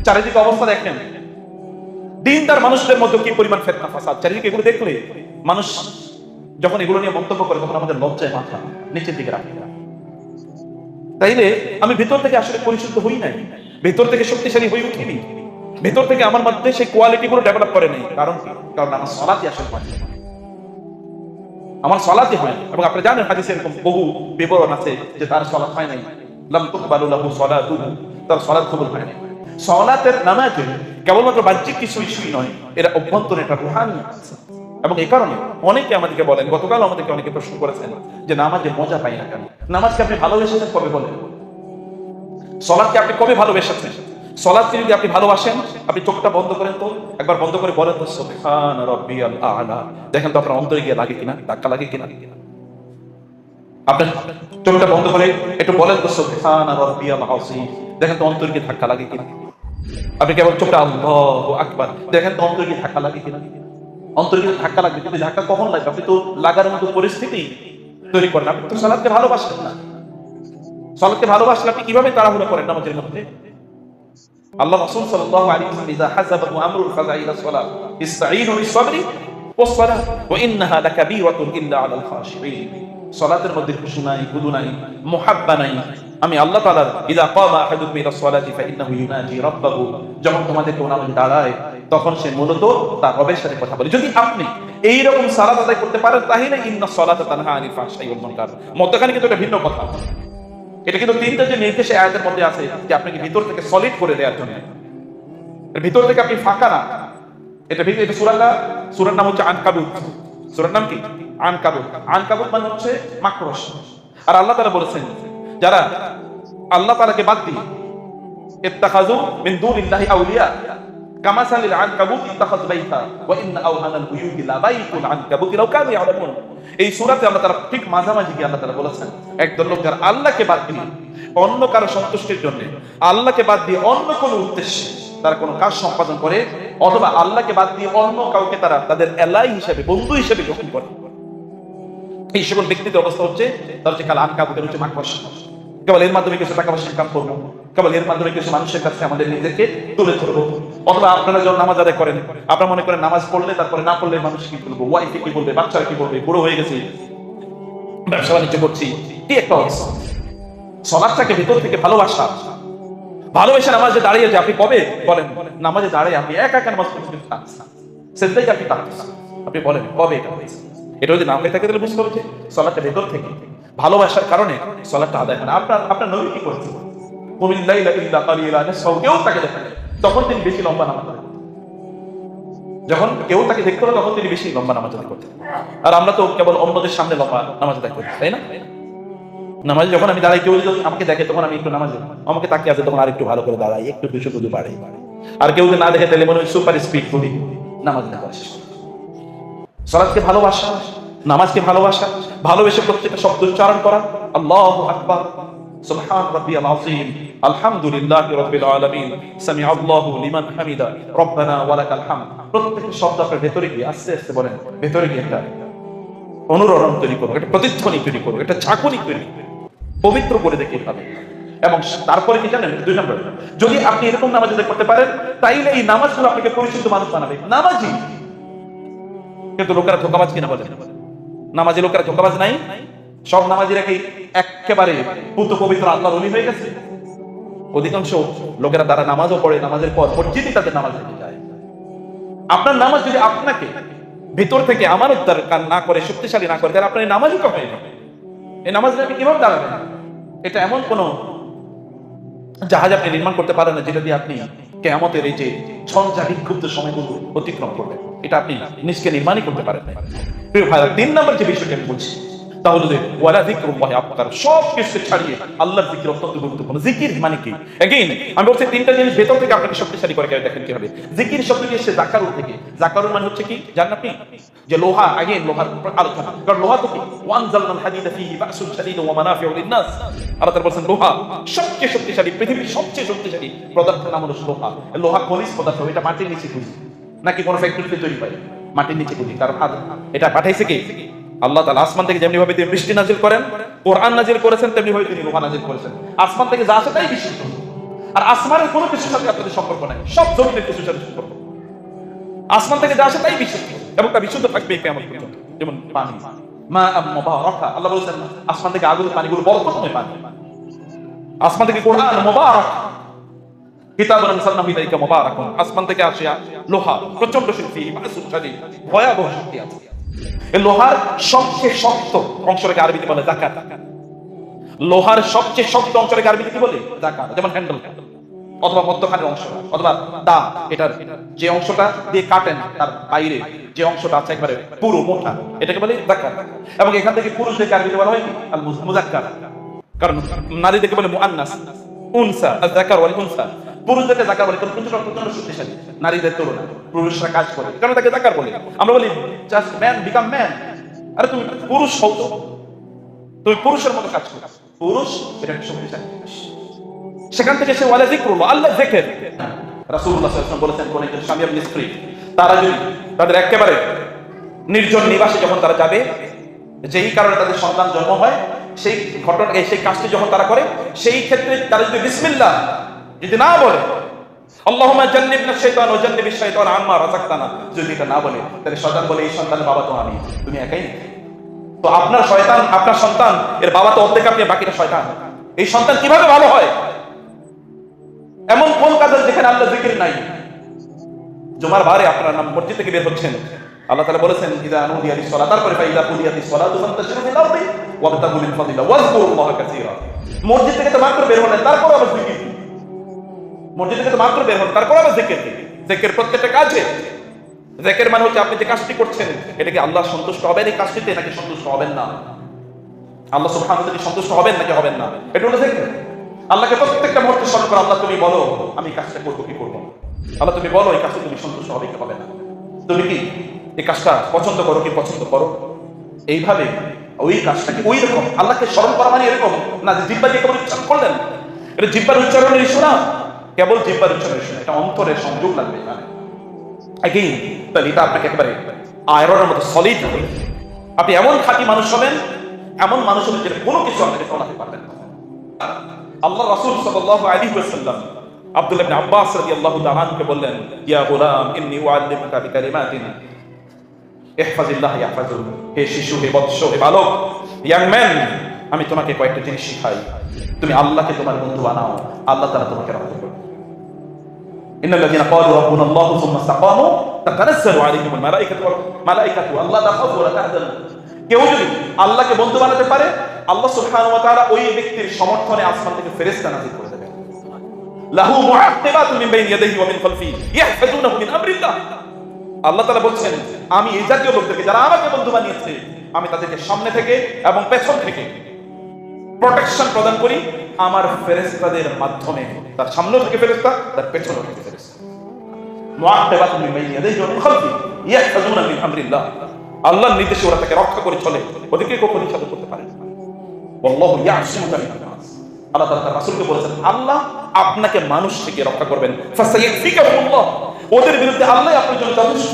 চারিদিকে অবস্থা দেখেন, দিনদার মানুষদের মধ্যে কি পরিমাণ ফিতনা ফাসাদ। চারিদিকে এগুলো দেখলে মানুষ যখন এগুলো নিয়ে মন্তব্য করে তখন আমাদের লজ্জায় মাথা নিচের দিকে রাখে। তাইলে আমি ভেতর থেকে আসলে পরিশুদ্ধ হই নাই, ভেতর থেকে শক্তিশালী হয়ে উঠিনি, ভেতর থেকে আমার মধ্যে সেই কোয়ালিটি গুলো ডেভেলপ করে নেই। কারণ আমার সালাতই আসলে হয়, আমার সালাতই হয়। এবং আপনি জানেন হাদিসে এরকম বহু বিবরণ আছে যে তার সালাত হয় নাই, লাম তুকবালু লাহু সালাতুহু, তার সালাত কবুল হয় নাই। সালাতের নামাজে কেবলমাত্র বাহ্যিক কিছু ইস্যুই নয়, এর অভ্যন্তরে একটা রুহানি আছে। এবং এই কারণে অনেকে আমাদেরকে বলেন, গতকাল আমাদেরকে অনেকে প্রশ্ন করেছেন যে নামাজে মজা পাই না কেন? নামাজকে আপনি ভালোবেসেছেন কবে বলেন? সালাতকে আপনি কবে ভালোবেসেছেন? সালাতকে যদি আপনি ভালোবাসেন, আপনি চোখটা বন্ধ করেন তো, একবার বন্ধ করে বলেন তো সুবহান রাব্বিয়াল আ'লা। দেখেন তো আপনার অন্তরে গিয়ে লাগে কিনা, ধাক্কা লাগে কিনা। আপনার চোখটা বন্ধ করে একটু বলেন তো সুবহান রাব্বিয়াল আযীম, দেখেন তো অন্তরে গিয়ে ধাক্কা লাগে কিনা। আপনি কেবল চোখটা আল্লাহু আকবার, দেখেন তো অন্তরে গিয়ে ধাক্কা লাগে কিনা। অন্তরে গিয়ে ধাক্কা লাগবে, কিন্তু ধাক্কা কখন লাগবে? আপনি তো লাগার মতো পরিস্থিতি তৈরি করেন। আপনি তো সালাতকে ভালোবাসেন না। সালাতকে ভালোবাসলে আপনি কিভাবে তাড়াহুড়ো করেন নামাজের মধ্যে? আল্লাহ রাসূল সাল্লাল্লাহু আলাইহি ওয়াসাল্লাম ইযা হাযাবাহু আমরুন ফাযা ইলা সালাত ইসতাঈনু বিস-সাবরি ওয়াস-সালাহ ওয়া ইন্নাহা লাকাবীরাতুন ইল্লা আলাল খাশিঈন। সালাতের মধ্যে খুশু নাই, খুদু নাই, মুহাব্বা নাই। আমি আল্লাহ তাআলা ইযা ক্বামা আহাদুকুম ইলা সালাতি ফাইন্নাহু ইউনাজি রাব্বাহু, যখন তোমাদের কেউ নামাজে দাঁড়ায় তখন সে মূলত তার রবের সাথে কথা বলে। যদি আপনি এই রকম সালাত আদায় করতে পারেন তাহলে ইন্নাস সালাতা তানহা আনিল ফাহশাই ওয়াল মুনকার। মধ্যখানে কিন্তু এটা ভিন্ন কথা। এটা কিন্তু তিনটা যে নির্দেশে আয়াতের মধ্যে আছে যে আপনাকে ভিতর থেকে সলিড করে দেওয়ার জন্য, ভিতর থেকে আপনি ফাঁকা না। এটা সূরার নাম হচ্ছে আনকাবুত। সূরার নাম কি? আনকাবুত। আনকাবুত মানে হচ্ছে মাকড়স। আর আল্লাহ তাআলা বলেছেন যারা আল্লাহ তাআলাকে বাদ দিয়ে ইত্তাখাযু মিন দুনিল্লাহি আউলিয়া কামাসালিল আনকাবুত ইত্তাখায বাইতা ওয়া ইন্না আওহানাল বুয়ুতি লাবাইতুল আনকাবুত লাউ কানু ইয়ালামুন। এই সূরাতে আল্লাহ তাআলা ঠিক মাঝামাঝি গিয়ে আল্লাহ তাআলা বলেছেন একদল লোক যারা আল্লাহকে বাদ দিয়ে অন্য কারো সন্তুষ্টির জন্য, আল্লাহকে বাদ দিয়ে অন্য কোনো উদ্দেশ্যে তারা কোনো কাজ সম্পাদন করে, অথবা আল্লাহকে বাদ দিয়ে অন্য কাউকে তারা তাদের এলাই হিসেবে, বন্ধু হিসেবে গ্রহণ করে, এই সকল ব্যক্তিদের অবস্থা হচ্ছে তার হচ্ছে কাল আনকাবুতের হচ্ছে মাকড়স। কেবল এর মাধ্যমে কিছু টাকা পয়সা ইনকাম করবো, কেবল এর মাধ্যমে কিছু মানুষের কাছে আমাদের নিজেকে তুলে ধরবো। অথবা আপনারা যখন নামাজ আদায় করেন, আপনারা মনে করেন নামাজ পড়লে তারপরে না পড়লে মানুষ কি বলবো, ওয়াইফে কি বলবে, বাচ্চারা কি বলবে, বুড়ো হয়ে গেছি, ব্যবসা বাণিজ্য করছি, কি একটা অবস্থা। সালাতটাকে ভিতর থেকে ভালোবেসে নামাজে দাঁড়িয়ে যে আপনি কবে বলেন নামাজে দাঁড়িয়ে আপনি একা একা নামাজ পড়তে পারছেন, সেটাই আপনি পারছেন, আপনি বলেন কবে এটা হয়েছে? এটা যদি না হয়ে থাকে তাহলে বুঝতে হবে যে সালাতটা ভেতর থেকে ভালোবাসার কারণে সালাতটা আদায় হয় না। আপনার নবী কি করেছেন? কুমিল লাইলা ইল্লা কালিলা, কেউ তাকে দেখে তখন তিনি বেশি লম্বা নামাজ আদায় করতেন। যখন কেউ তাকে দেখতে হলো তখন তিনি বেশি লম্বা নামাজ আদায় করতেন। আর আমরা তো কেবল অন্যদের সামনে লম্বা নামাজ আদায় করি, তাই না? নামাজে যখন আমি দাঁড়াই, কেউ যদি আমাকে দেখে তখন আমি একটু নামাজে আমাকে তাকিয়ে আছে তখন আর একটু ভালো করে দাঁড়াই, একটু দুশো দুধু বাড়ে। আর কেউ যদি না দেখে তাহলে মনে হয় সুপার স্পিড করি নামাজ দেখা শেষ। সালাতকে ভালোবাসা, নামাজকে ভালোবাসা, ভালোবেসে প্রত্যেকটা শব্দ উচ্চারণ করা, আল্লাহু আকবার, সুবহান রাব্বিয়াল আযীম, আলহামদুলিল্লাহি রাব্বিল আলামিন, সামিআ আল্লাহু লিমান হামিদা, রব্বানা ওয়া লাকাল হামদ। প্রত্যেকটা শব্দ আপনার ভেতরে গিয়ে আস্তে আস্তে বলেন, ভেতরে গিয়ে একটা অনুরণন তৈরি করুন, একটা প্রতিধ্বনি তৈরি করুন, একটা ঝাঁকুনি তৈরি করুন, পবিত্র করে দেখে পাবে। এবং তারপরে কি জানেন, 2 নম্বর, যদি আপনি এরকম নামাজ আদায় করতে পারেন তাইলে এই নামাজগুলো আপনাকে পরিশুদ্ধ মানুষ বানাবে। নামাজি কিন্তু লোকেরা ধোঁকাবাজ কিনা বলে, নামাজি লোকেরা ধোঁকাবাজ নাই। সব নামাজিরা কি একেবারে পুত পবিত্র আল্লাহর ওলি হয়ে গেছে? অধিকাংশ লোকেরা তারা নামাজও পড়ে, নামাজের পর মসজিদে তাদের নামাজ হয়ে যায়। আপনার নামাজ যদি আপনাকে ভিতর থেকে আমানতদার না করে, শক্তিশালী না করে, তাহলে আপনার নামাজই তো হয় না। এই নামাজ আপনি কিভাবে দাঁড়াবেন? এটা এমন কোন জাহাজ আপনি নির্মাণ করতে পারেন না যেটা দিয়ে আপনি কিয়ামতের এই যে ঝঞ্ঝা বিক্ষুব্ধ সময়গুলো অতিক্রম করবেন। এটা আপনি নিজকে নির্মাণই করতে পারেন না। প্রিয় ভাইরা, 3 নম্বর যে বিষয়টা আমি বলছি তাহলে যে ওয়ালা যিকরুল্লাহি আকবার, সব কিছু ছাড়িয়ে আল্লাহর জিকির অত্যন্ত গুরুত্বপূর্ণ। জিকির মানে কি? এগেইন আমি বলছি 3টা জিনিস ভেতর থেকে আপনাকে শক্তিশালী করে দেখেন কি হবে। জিকির শব্দটি এসেছে যাকারুল থেকে। যাকারুল মানে হচ্ছে কি জানেন আপনি? যে লোহা, আগে লোহার আলোচনা, কারণ লোহা তো কি ওয়ানজালনাল হাদিদা ফীহি বাসুন শাদীদ ওয়া মানাফিউ লিন-নাস। আল্লাহ তাআলা বলেন লোহা সবচেয়ে শক্তিশালী, পৃথিবীর সবচেয়ে শক্তিশালী পদার্থের নাম হলো লোহা। লোহা খনিজ পদার্থ, এটা মাটির নিচে খুঁজি নাকি কোনো ফ্যাক্টরিতে তৈরি হয়? মাটির নিচে খুঁজি। কারণ এটা পাঠাইছে কে? আল্লাহ তাআলা। আসমান থেকে যেমনি ভাবে তিনি বৃষ্টি নাজিল করেন, কোরআন নাজিল করেছেন, তেমনি ভাবে তিনি লোহা নাজিল করেছেন। আসমান থেকে যা আসে তাই বিশুদ্ধ। আর আসমানের কোনো কিছুর সাথে আপনাদের সম্পর্ক নাই, সব জমিনের কিছুর সাথে সম্পর্ক। আসমান থেকে যা আসে তাই বিশুদ্ধ এবং তা বিশুদ্ধ থাকবে কিয়ামত পর্যন্ত। যেমন পানি, মা মুবারাকা, আল্লাহ বলেছেন আসমান থেকে আগত পানিগুলো বরকতময় পানি। আসমান থেকে কোরআন মুবারাক, কিতাবুন আনসালনাহু ইলাইকা মুবারাকুন, আসমান থেকে আসে লোহা, প্রচন্ড শক্তি, মাসুদ শাদীদ, ভয়াবহ শক্তি আছে। এই লোহার সবচেয়ে শক্ত অংশটাকে আরবিতে বলে যাকাত। লোহার সবচেয়ে শক্ত অংশটাকে আরবিতে কি বলে? যাকাত। যেমন হ্যান্ডেল অথবা মধ্যখানের অংশ অথবা দা, এটার যে অংশটা দিয়ে কাটেন তার বাইরে যে অংশটা আছে একবারে পুরো মোটা, এটাকে বলে যাকাত। এবং এখান থেকে পুরুষদেরকে আরবিতে বলা হয় কি? আল মুযাক্কার। কারণ নারীদেরকে বলে মুআন্নাস, উনসা, আয-যাকার ওয়াল উনসা। পুরুষদেরকে যাকার বলে কারণ পুরুষরা প্রচন্ড শক্তিশালী নারীদের তুলনায়, পুরুষরা কাজ করে কারণ তাকে যাকার বলে। আমরা বলি জাস্ট ম্যান বিকাম ম্যান, আরে তুমি পুরুষ হও তো, তুমি পুরুষের মতো কাজ করো। পুরুষ এটা একটা শক্তিশালী জিনিস। সেখান থেকে সে ওয়ালা যিকরুল্লাহ, আল্লাহ যিকির। রাসূলুল্লাহ সাল্লাল্লাহু আলাইহি ওয়াসাল্লাম বলেছেন কোন একজন স্বামী এবং স্ত্রী তারা যদি তাদের একেবারে নির্জন নিবাসে যখন তারা যাবে, যেই কারণে তাদের সন্তান জন্ম হয়, সেই ঘটনা সেই কাজটি যখন তারা করে, সেই ক্ষেত্রে তারা যদি বিসমিল্লাহ যদি না বলে, আল্লাহুম্মা জান্নিবনা শাইতান ওয়া জান্নিবিশ শাইতান আম্মা রাযাকতানা, যদি এটা না বলে, তাহলে শয়তান বলে এই সন্তানের বাবা তো আমি, তুমি একাই। তো আপনার শয়তান, আপনার সন্তান, এর বাবা তো অর্ধেক আপনি, বাকিটা শয়তান। এই সন্তান কিভাবে ভালো হয়? এমন কোন কাজ যেখানে আল্লাহ যিকির নাই? জুমার বারে আপনার নাম মসজিদ থেকে বের হচ্ছেন, আল্লাহ তাআলা বলেছেন ইযা নুদিয়া লিস-সালাত, তারপরে ফাইদা কুদিয়াতিস সালাতু ফান্তাশিরু ফিল আরদি ওয়াবতাগু মিন ফাদলিল্লাহ ওয়াযকুরুল্লাহা কাসীরা। মসজিদ থেকে তো মাত্র বের হলেন, তারপর আবার যিকির। মসজিদ থেকে তো মাত্র বের হলেন, তারপর আবার যিকির। যিকির প্রত্যেকটা কাজে। যিকির মানে হচ্ছে আপনি যে কাজটি করছেন এটা কি আল্লাহ সন্তুষ্ট হবেন এই কাজটিতে, নাকি সন্তুষ্ট হবেন না? আল্লাহ সুবহানাহু ওয়া তাআলা সন্তুষ্ট হবেন নাকি হবেন না, এটা হলো যিকির। আল্লাহকে প্রত্যেকটা মুহূর্তে স্মরণ করো, আল্লাহ তুমি বলো আমি কাজটা করবো কি করবো না। আল্লাহ তুমি বলো এই কাজটা তুমি সন্তুষ্ট হবে কি হবে না, তুমি কি এই কাজটা পছন্দ করো কি পছন্দ করো। এইভাবে ওই কাজটাকে ওই রকম আল্লাহকে স্মরণ করা মানে এরকম না যে জিহ্বা দিয়ে কেবল উচ্চারণ করলেন, এটা জিহ্বার উচ্চারণের ইস্যু না, কেবল জিহ্বার উচ্চারণের ইস্যু না, এটা অন্তরের সংযোগ লাগবে এখানে। এগেইন তাহলে এটা আপনাকে একেবারে আয়রনের মতো সলিড হবে। আপনি এমন খাঁটি মানুষ হবেন, এমন মানুষ হবেন যেটা কোনো কিছু আপনাকে ফলাতে পারবেন না। আল্লাহ রাসূল সাল্লাল্লাহু আলাইহি ওয়াসাল্লাম আব্দুল্লাহ ইবনে আব্বাস রাদিয়াল্লাহু তাআলা আনহুকে বললেন, ইয়া গোলাম ইন্নী উআল্লিমুকা বিকালিমাতিন ইহফাজিল্লাহ ইয়াহফাজুক। হে শিশু, হে বৎস, হে বালক, ইয়াং ম্যান, আমি তোমাকে কয়েকটা জিনিস শিখাই, তুমি আল্লাহকে তোমার বন্ধু বানাও, আল্লাহ তাআলা তোমাকে রক্ষা করবে। ইন্নাল্লাযীনা ক্বালু রাব্বুনাল্লাহু সুম্মা ইসতাকামু তাতানাজ্জালু আলাইহিমুল মালাইকাতু আল্লা তাখাফু ওয়া লা তাহজানু। কেউ যদি আল্লাহকে বন্ধু বানাতে পারে, আল্লাহ সুবহানাহু ওয়া তাআলা ওই ব্যক্তির সমর্থনে আসমান থেকে ফেরেশতা নাযিল করে দেবেন। লাহু মুআক্কিবাতুন মিন বাইনি ইয়াদাইহি ওয়া মিন খালফিহি ইয়াহফাজুনাহু মিন আমরিল্লাহ। আল্লাহ তাআলা বলছেন আমি এই জাতীয় লোকদেরকে যারা আমাকে বন্ধু বানিয়েছে, আমি তাদেরকে সামনে থেকে এবং পেছন থেকে প্রোটেকশন প্রদান করি আমার ফেরেশতাদের মাধ্যমে। তার সামনে থেকে ফেরেশতা, তার পেছনে থেকে ফেরেশতা। মুআক্কিবাতুন মিন বাইনি ইয়াদাইহি ওয়া মিন খালফিহি ইয়াহফাজুনা মিন আমরিল্লাহ। আল্লাহর নির্দেশে ওরা তাকে রক্ষা করে চলে, ওদেরকে কখনো সাথে করতে পারে না। আল্লাহু ইয়াসিমুকা মিনান নাস। আল্লাহ তাআলা তার রাসূলকে বলেছেন আল্লাহ আপনাকে মানুষ থেকে রক্ষা করবেন। ফাসায়াকফিকাহুল্লাহ, ওদের বিরুদ্ধে আল্লাহ আপনার জন্য যথেষ্ট।